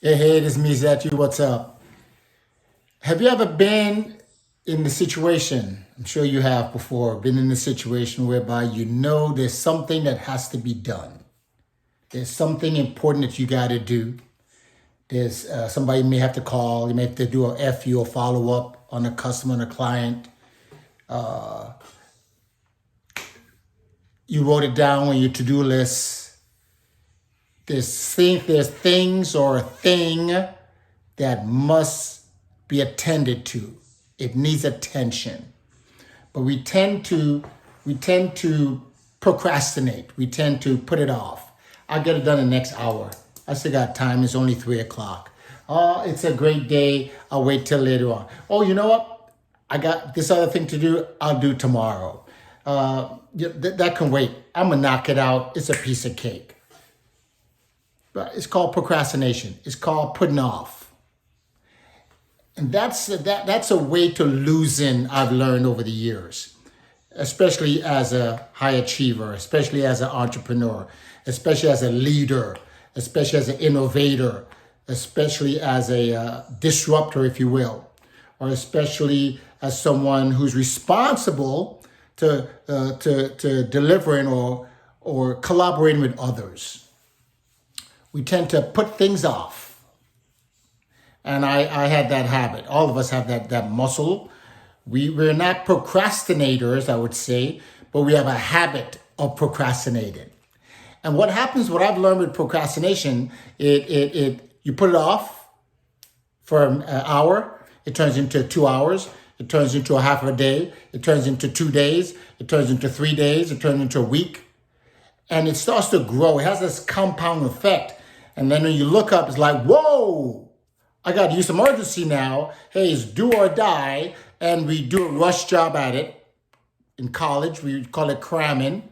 Hey, this is me, Zatu. What's up? Have you ever been in the situation? I'm sure you have before, been in a situation whereby you know there's something that has to be done. There's something important that you got to do. There's somebody you may have to call. You may have to do a FU or follow up on a customer, on a client. You wrote it down on your to-do list. There's things or a thing that must be attended to. It needs attention. But we tend to procrastinate. We tend to put it off. I'll get it done in the next hour. I still got time. It's only 3 o'clock. Oh, it's a great day. I'll wait till later on. Oh, you know what? I got this other thing to do. I'll do tomorrow. That can wait. I'm gonna knock it out. It's a piece of cake. But it's called procrastination. It's called putting off. And that's a way to loosen, I've learned over the years, especially as a high achiever, especially as an entrepreneur, especially as a leader, especially as an innovator, especially as a disruptor, if you will, or especially as someone who's responsible to delivering or collaborating with others. We tend to put things off. And I had that habit. All of us have that muscle. We're not procrastinators, I would say, but we have a habit of procrastinating. And what I've learned with procrastination, you put it off for an hour, it turns into 2 hours, it turns into a half a day, it turns into 2 days, it turns into 3 days, it turns into a week. And it starts to grow. It has this compound effect. And then when you look up, it's like, whoa, I got to use some urgency now. Hey, it's do or die. And we do a rush job at it. In college, we call it cramming.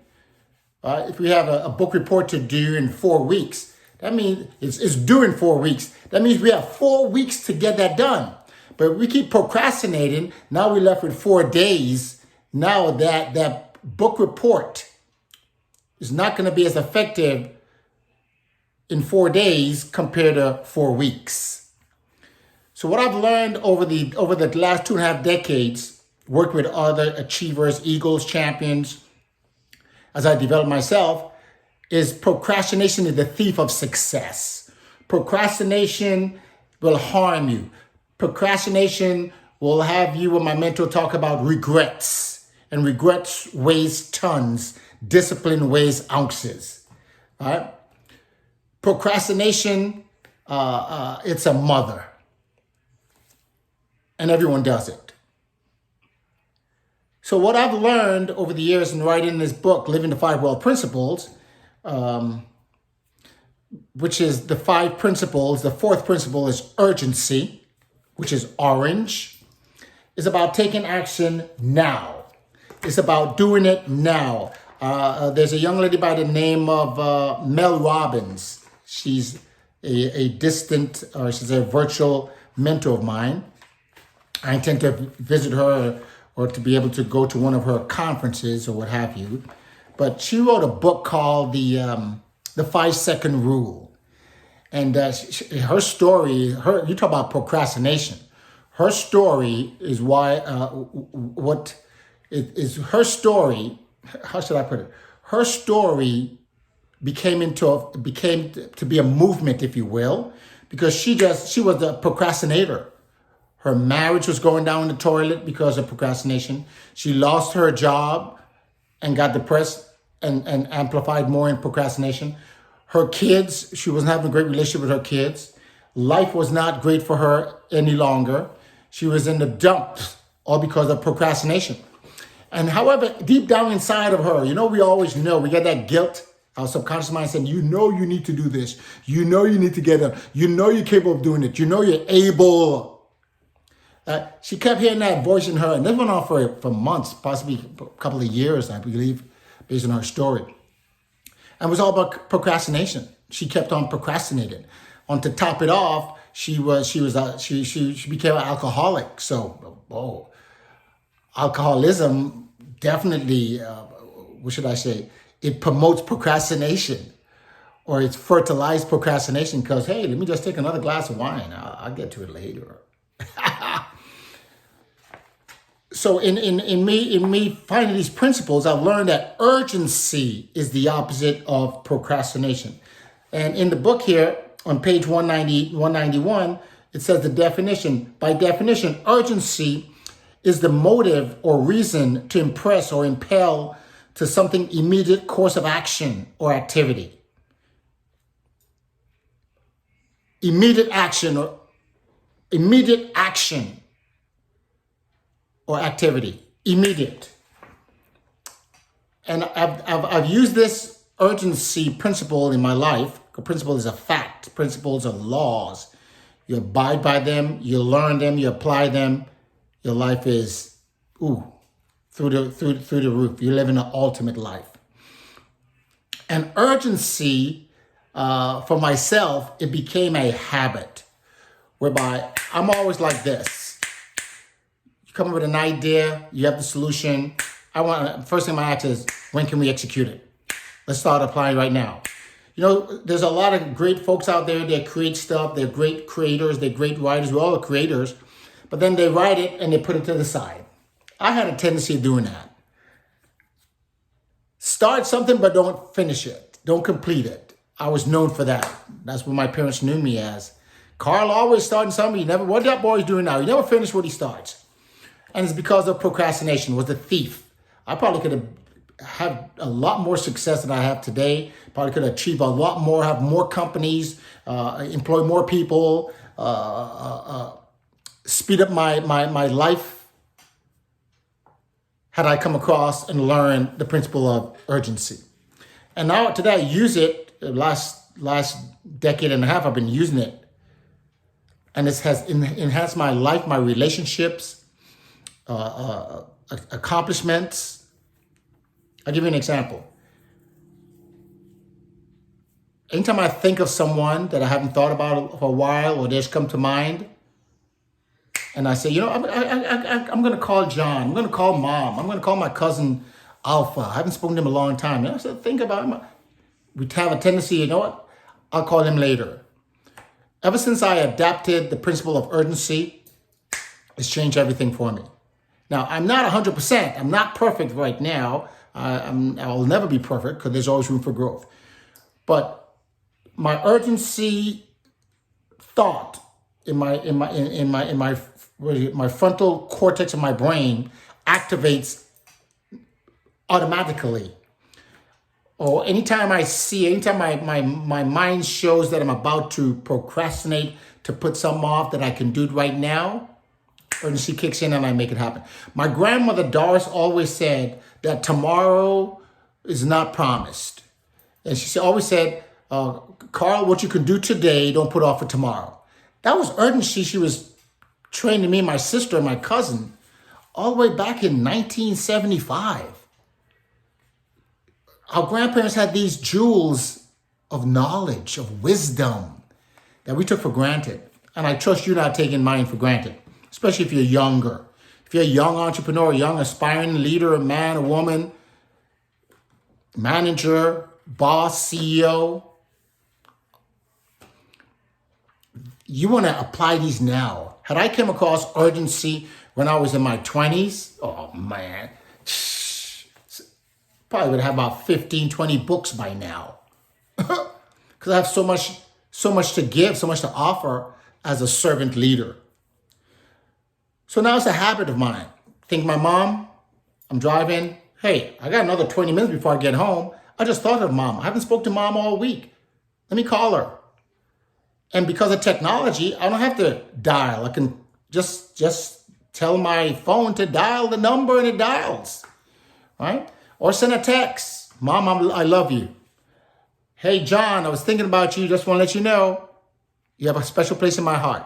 If we have a book report to do in 4 weeks, that means it's due in 4 weeks. That means we have 4 weeks to get that done. But we keep procrastinating. Now we're left with 4 days. Now that book report is not going to be as effective in 4 days compared to 4 weeks. So what I've learned over the last 2.5 decades, worked with other achievers, eagles, champions, as I develop myself, is procrastination is the thief of success. Procrastination will harm you. Procrastination will have you, when my mentor talk about regrets, and regrets weighs tons. Discipline weighs ounces. All right? Procrastination, it's a mother. And everyone does it. So what I've learned over the years in writing this book, Living the 5 World Principles, which is the 5 principles. The 4th principle is urgency, which is orange. It's about taking action now. It's about doing it now. There's a young lady by the name of Mel Robbins. She's she's a virtual mentor of mine. I intend to visit her or to be able to go to one of her conferences or what have you. But she wrote a book called the 5-Second Rule. And her story, you talk about procrastination. Her story is her story, how should I put it? Her story became to be a movement, if you will, because she was a procrastinator. Her marriage was going down the toilet because of procrastination. She lost her job and got depressed and amplified more in procrastination. Her kids, she wasn't having a great relationship with her kids. Life was not great for her any longer. She was in the dumps, all because of procrastination. And however, deep down inside of her, we always know, we get that guilt. Our subconscious mind saying, you need to do this. You need to get up. You're capable of doing it. You're able. She kept hearing that voice in her. And this went on for months, possibly a couple of years, I believe, based on her story. And it was all about procrastination. She kept on procrastinating. On to top it off, she became an alcoholic. So, alcoholism definitely, what should I say? It promotes procrastination. or it's fertilized procrastination because, hey, let me just take another glass of wine. I'll get to it later. So in me finding these principles, I've learned that urgency is the opposite of procrastination. And in the book here, on page 191, it says the definition. By definition, urgency is the motive or reason to impress or impel to something immediate course of action or activity. Immediate action or activity. Immediate. And I've used this urgency principle in my life. A principle is a fact. Principles are laws. You abide by them, you learn them, you apply them. Your life is through the roof. You live in an ultimate life. And urgency, for myself, it became a habit whereby I'm always like this. You come up with an idea, you have the solution. First thing I ask is, when can we execute it? Let's start applying right now. You know, there's a lot of great folks out there that create stuff. They're great creators. They're great writers. We're all creators. But then they write it and they put it to the side. I had a tendency of doing that. Start something, but don't finish it. Don't complete it. I was known for that. That's what my parents knew me as. Carl always starting something. What that boy's doing now? He never finished what he starts. And it's because of procrastination. Was a thief. I probably could have had a lot more success than I have today. Probably could achieve a lot more, have more companies, employ more people, speed up my life had I come across and learned the principle of urgency. And now today I use it. Last decade and a half I've been using it. And it has enhanced my life, my relationships, accomplishments. I'll give you an example. Anytime I think of someone that I haven't thought about for a while or they just come to mind, and I say, I'm going to call John. I'm going to call Mom. I'm going to call my cousin Alpha. I haven't spoken to him in a long time. And I said, think about him. We have a tendency, you know what? I'll call him later. Ever since I adapted the principle of urgency, it's changed everything for me. Now, I'm not 100%. I'm not perfect right now. I'll never be perfect because there's always room for growth. But my urgency thought in my frontal cortex of my brain activates automatically. Or anytime my mind shows that I'm about to procrastinate to put something off that I can do right now, urgency kicks in and I make it happen. My grandmother Doris always said that tomorrow is not promised. And she always said, Carl, what you can do today, don't put off for tomorrow. That was urgency. She was training me, my sister, and my cousin all the way back in 1975. Our grandparents had these jewels of knowledge, of wisdom that we took for granted. And I trust you're not taking mine for granted, especially if you're younger. If you're a young entrepreneur, a young aspiring leader, a man, a woman, manager, boss, CEO, you want to apply these now. Had I come across urgency when I was in my 20s, oh man, probably would have about 15, 20 books by now. Because I have so much to give, so much to offer as a servant leader. So now it's a habit of mine. Think my mom, I'm driving. Hey, I got another 20 minutes before I get home. I just thought of Mom. I haven't spoken to Mom all week. Let me call her. And because of technology, I don't have to dial. I can just tell my phone to dial the number and it dials, right? Or send a text. Mom, I love you. Hey, John, I was thinking about you. Just want to let you know you have a special place in my heart.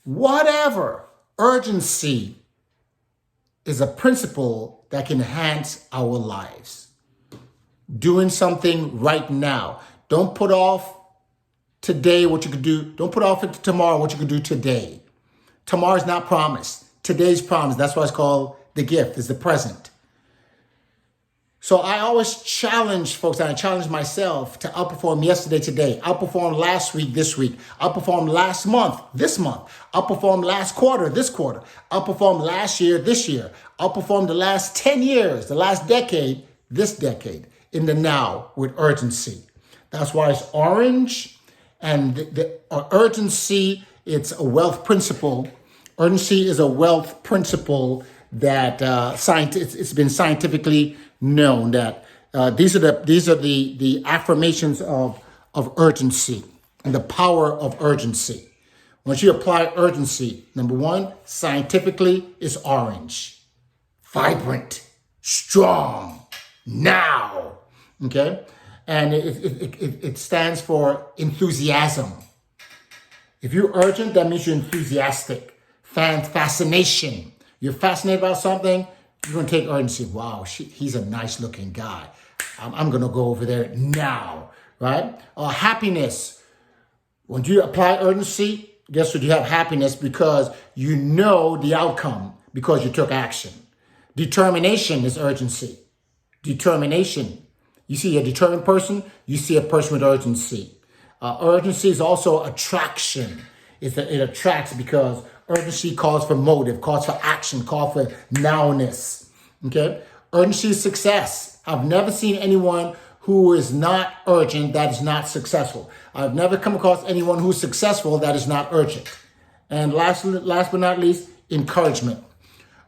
Whatever. Urgency is a principle that can enhance our lives. Doing something right now. Don't put off today what you could do. Don't put off into tomorrow what you could do today. Tomorrow's not promised. Today's promised. That's why it's called the gift. It's the present. So I always challenge folks, and I challenge myself to outperform yesterday, today, outperform last week, this week, outperform last month, this month, outperform last quarter, this quarter, outperform last year, this year, outperform the last 10 years, the last decade, this decade, in the now with urgency. That's why it's orange, and the urgency, it's a wealth principle. Urgency is a wealth principle that it's been scientifically known that these are the affirmations of urgency and the power of urgency. Once you apply urgency, number one, scientifically, is orange, vibrant, strong, now. Okay, and it stands for enthusiasm. If you're urgent, that means you're enthusiastic. Fascination. You're fascinated about something, you're going to take urgency. Wow, he's a nice looking guy. I'm going to go over there now, right? Happiness. When you apply urgency, guess what? You have happiness because you know the outcome because you took action. Determination is urgency. Determination. You see a determined person, you see a person with urgency. Urgency is also attraction. It attracts because urgency calls for motive, calls for action, calls for nowness. Okay? Urgency is success. I've never seen anyone who is not urgent that is not successful. I've never come across anyone who's successful that is not urgent. And last but not least, encouragement.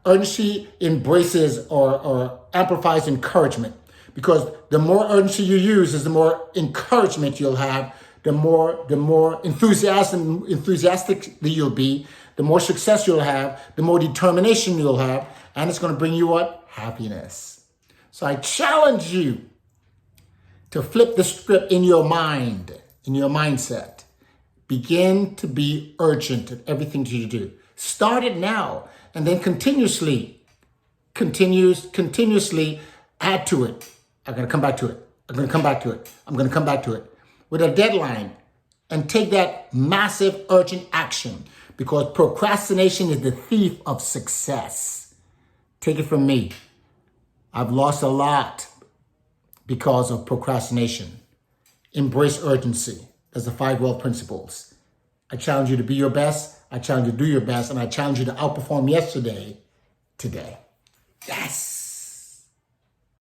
Urgency embraces or amplifies encouragement because the more urgency you use is the more encouragement you'll have, the more enthusiastic you'll be, the more success you'll have, the more determination you'll have, and it's going to bring you what? Happiness. So I challenge you to flip the script in your mind, in your mindset. Begin to be urgent at everything that you do. Start it now, and then continuously add to it. I'm going to come back to it. I'm going to come back to it. I'm going to come back to it with a deadline, and take that massive urgent action because procrastination is the thief of success. Take it from me. I've lost a lot because of procrastination. Embrace urgency. That's the 5 wealth principles. I challenge you to be your best. I challenge you to do your best. And I challenge you to outperform yesterday, today. Yes.